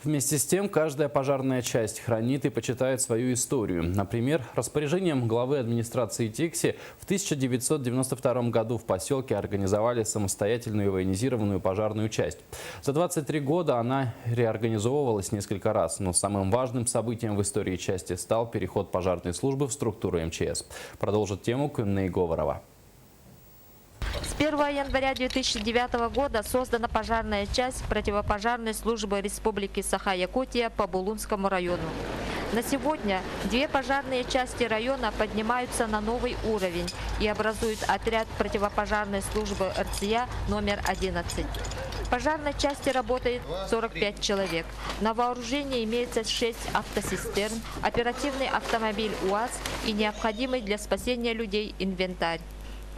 Вместе с тем, каждая пожарная часть хранит и почитает свою историю. Например, распоряжением главы администрации Тикси в 1992 году в поселке организовали самостоятельную военизированную пожарную часть. За 23 года она реорганизовывалась несколько раз, но самым важным событием в истории части стал переход пожарной службы в структуру МЧС. Продолжит тему Кюнней Говорова. С 1 января 2009 года создана пожарная часть противопожарной службы Республики Саха-Якутия по Булунскому району. На сегодня две пожарные части района поднимаются на новый уровень и образуют отряд противопожарной службы РЦЯ номер 11. В пожарной части работает 45 человек. На вооружении имеется 6 автоцистерн, оперативный автомобиль УАЗ и необходимый для спасения людей инвентарь.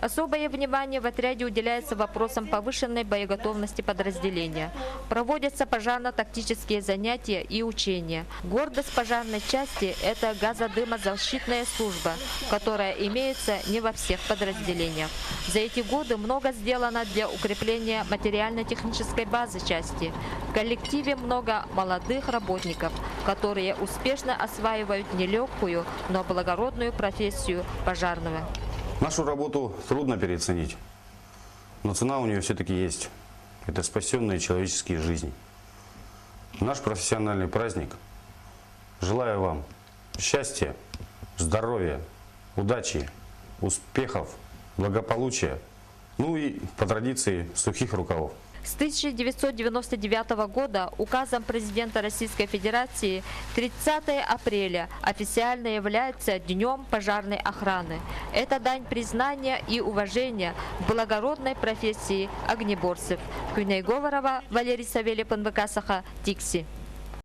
Особое внимание в отряде уделяется вопросам повышенной боеготовности подразделения. Проводятся пожарно-тактические занятия и учения. Гордость пожарной части – это газодымозащитная служба, которая имеется не во всех подразделениях. За эти годы много сделано для укрепления материально-технической базы части. В коллективе много молодых работников, которые успешно осваивают нелегкую, но благородную профессию пожарного. Нашу работу трудно переоценить, но цена у нее все-таки есть. Это спасенные человеческие жизни. Наш профессиональный праздник. Желаю вам счастья, здоровья, удачи, успехов, благополучия, ну и по традиции сухих рукавов. С 1999 года указом президента Российской Федерации 30 апреля официально является Днем пожарной охраны. Это дань признания и уважения благородной профессии огнеборцев. Кюнней Говорова, Валерий Савельев, НВК Саха, Тикси.